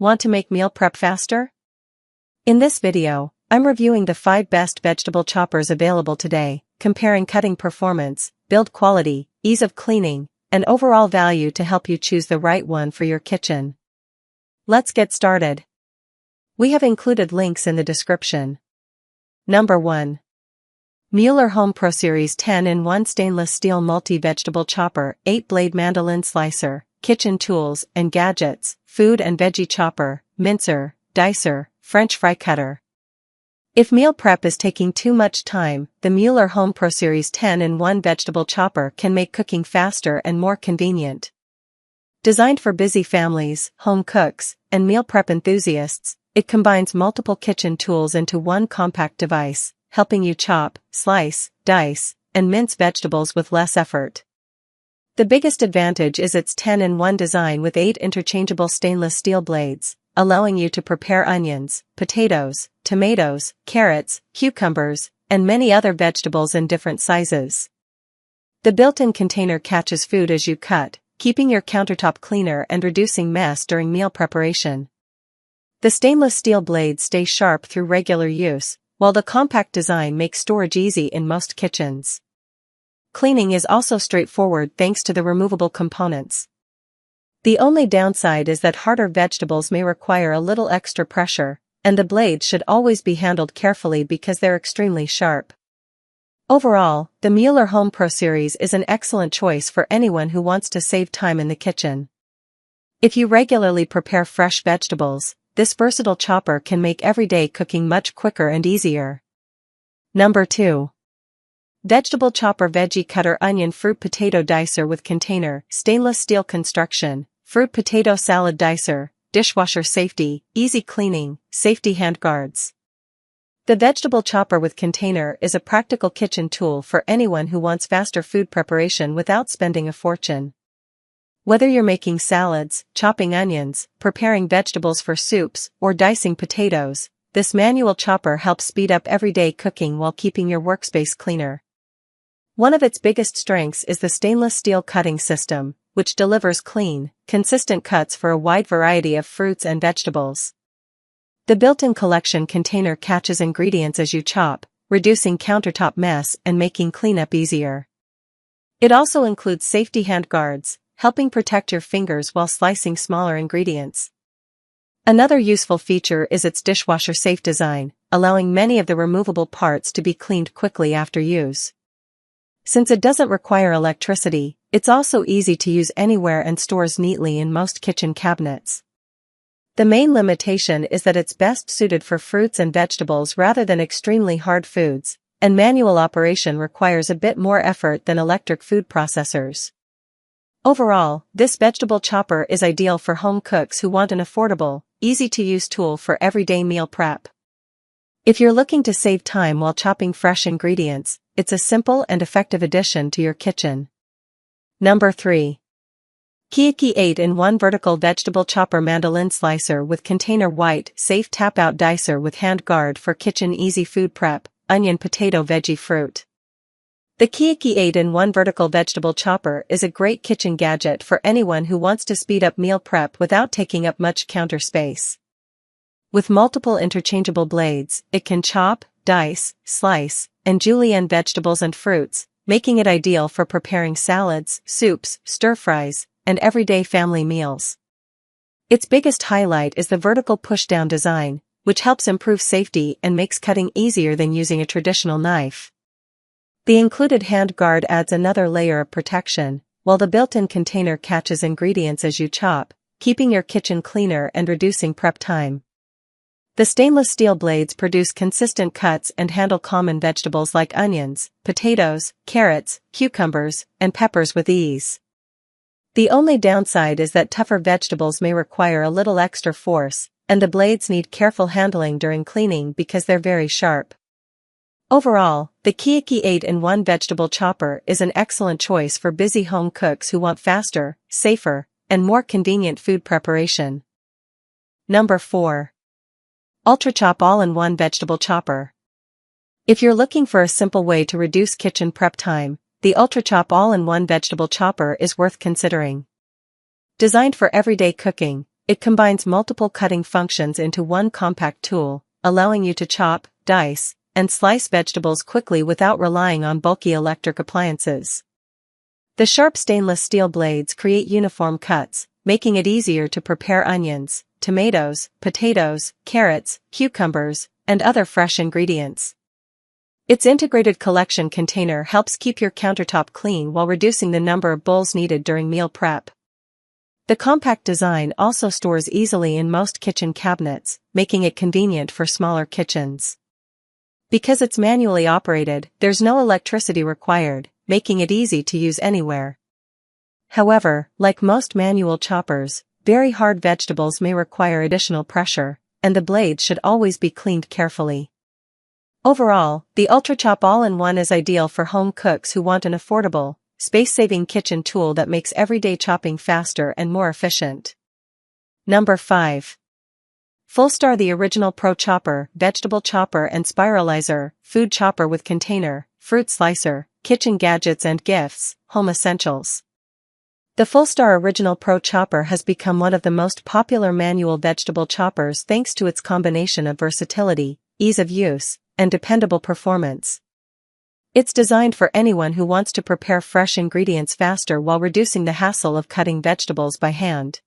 Want to make meal prep faster? In this video, I'm reviewing the 5 best vegetable choppers available today, comparing cutting performance, build quality, ease of cleaning, and overall value to help you choose the right one for your kitchen. Let's get started. We have included links in the description. Number 1. Mueller Home Pro Series 10-in-1 Stainless Steel Multi-Vegetable Chopper, 8-Blade Mandolin Slicer, Kitchen Tools and Gadgets, Food and Veggie Chopper, Mincer, Dicer, French Fry Cutter. If meal prep is taking too much time, the Mueller Home Pro Series 10-in-1 Vegetable Chopper can make cooking faster and more convenient. Designed for busy families, home cooks, and meal prep enthusiasts, it combines multiple kitchen tools into one compact device, helping you chop, slice, dice, and mince vegetables with less effort. The biggest advantage is its 10-in-1 design with 8 interchangeable stainless steel blades, allowing you to prepare onions, potatoes, tomatoes, carrots, cucumbers, and many other vegetables in different sizes. The built-in container catches food as you cut, keeping your countertop cleaner and reducing mess during meal preparation. The stainless steel blades stay sharp through regular use, while the compact design makes storage easy in most kitchens. Cleaning is also straightforward thanks to the removable components. The only downside is that harder vegetables may require a little extra pressure, and the blades should always be handled carefully because they're extremely sharp. Overall, the Mueller Home Pro Series is an excellent choice for anyone who wants to save time in the kitchen. If you regularly prepare fresh vegetables, this versatile chopper can make everyday cooking much quicker and easier. Number 2. Vegetable Chopper Veggie Cutter Onion Fruit Potato Dicer with Container, Stainless Steel Construction, Fruit Potato Salad Dicer, Dishwasher Safety, Easy Cleaning, Safety Handguards. The vegetable chopper with container is a practical kitchen tool for anyone who wants faster food preparation without spending a fortune. Whether you're making salads, chopping onions, preparing vegetables for soups, or dicing potatoes, this manual chopper helps speed up everyday cooking while keeping your workspace cleaner. One of its biggest strengths is the stainless steel cutting system, which delivers clean, consistent cuts for a wide variety of fruits and vegetables. The built-in collection container catches ingredients as you chop, reducing countertop mess and making cleanup easier. It also includes safety handguards, helping protect your fingers while slicing smaller ingredients. Another useful feature is its dishwasher-safe design, allowing many of the removable parts to be cleaned quickly after use. Since it doesn't require electricity, it's also easy to use anywhere and stores neatly in most kitchen cabinets. The main limitation is that it's best suited for fruits and vegetables rather than extremely hard foods, and manual operation requires a bit more effort than electric food processors. Overall, this vegetable chopper is ideal for home cooks who want an affordable, easy-to-use tool for everyday meal prep. If you're looking to save time while chopping fresh ingredients, it's a simple and effective addition to your kitchen. Number 3. Kiaki 8-in-1 Vertical Vegetable Chopper Mandolin Slicer with Container White Safe Tap-Out Dicer with Hand Guard for Kitchen Easy Food Prep, Onion Potato Veggie Fruit. The Kiaki 8-in-1 Vertical Vegetable Chopper is a great kitchen gadget for anyone who wants to speed up meal prep without taking up much counter space. With multiple interchangeable blades, it can chop, dice, slice, and julienne vegetables and fruits, making it ideal for preparing salads, soups, stir-fries, and everyday family meals. Its biggest highlight is the vertical push-down design, which helps improve safety and makes cutting easier than using a traditional knife. The included hand guard adds another layer of protection, while the built-in container catches ingredients as you chop, keeping your kitchen cleaner and reducing prep time. The stainless steel blades produce consistent cuts and handle common vegetables like onions, potatoes, carrots, cucumbers, and peppers with ease. The only downside is that tougher vegetables may require a little extra force, and the blades need careful handling during cleaning because they're very sharp. Overall, the Kiaki 8-in-1 Vegetable Chopper is an excellent choice for busy home cooks who want faster, safer, and more convenient food preparation. Number 4. UltraChop All-in-One Vegetable Chopper. If you're looking for a simple way to reduce kitchen prep time, the UltraChop All-in-One Vegetable Chopper is worth considering. Designed for everyday cooking, it combines multiple cutting functions into one compact tool, allowing you to chop, dice, and slice vegetables quickly without relying on bulky electric appliances. The sharp stainless steel blades create uniform cuts, making it easier to prepare onions, tomatoes, potatoes, carrots, cucumbers, and other fresh ingredients. Its integrated collection container helps keep your countertop clean while reducing the number of bowls needed during meal prep. The compact design also stores easily in most kitchen cabinets, making it convenient for smaller kitchens. Because it's manually operated, there's no electricity required, making it easy to use anywhere. However, like most manual choppers, very hard vegetables may require additional pressure, and the blade should always be cleaned carefully. Overall, the UltraChop All-in-One is ideal for home cooks who want an affordable, space-saving kitchen tool that makes everyday chopping faster and more efficient. Number 5. Fullstar, the original Pro Chopper, vegetable chopper and spiralizer, food chopper with container, fruit slicer, kitchen gadgets and gifts, home essentials. The Fullstar Original Pro Chopper has become one of the most popular manual vegetable choppers thanks to its combination of versatility, ease of use, and dependable performance. It's designed for anyone who wants to prepare fresh ingredients faster while reducing the hassle of cutting vegetables by hand.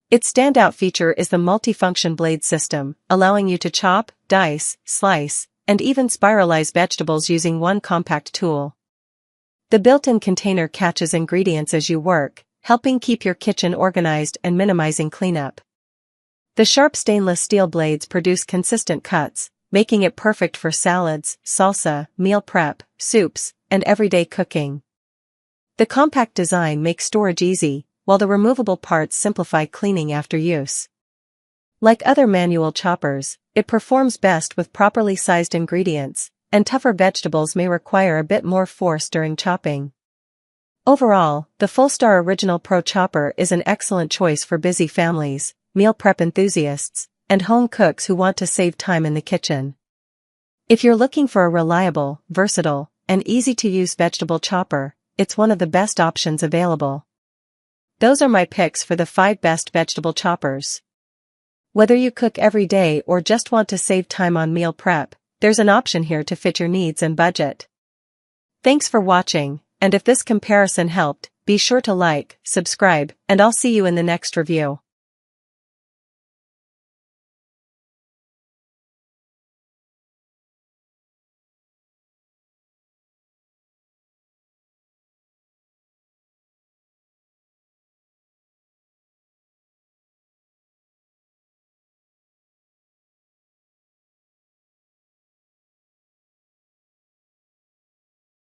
Its standout feature is the multifunction blade system, allowing you to chop, dice, slice, and even spiralize vegetables using one compact tool. The built-in container catches ingredients as you work, helping keep your kitchen organized and minimizing cleanup. The sharp stainless steel blades produce consistent cuts, making it perfect for salads, salsa, meal prep, soups, and everyday cooking. The compact design makes storage easy, while the removable parts simplify cleaning after use. Like other manual choppers, it performs best with properly sized ingredients, and tougher vegetables may require a bit more force during chopping. Overall, the Fullstar Original Pro Chopper is an excellent choice for busy families, meal prep enthusiasts, and home cooks who want to save time in the kitchen. If you're looking for a reliable, versatile, and easy-to-use vegetable chopper, it's one of the best options available. Those are my picks for the 5 best vegetable choppers. Whether you cook every day or just want to save time on meal prep, there's an option here to fit your needs and budget. Thanks for watching, and if this comparison helped, be sure to like, subscribe, and I'll see you in the next review.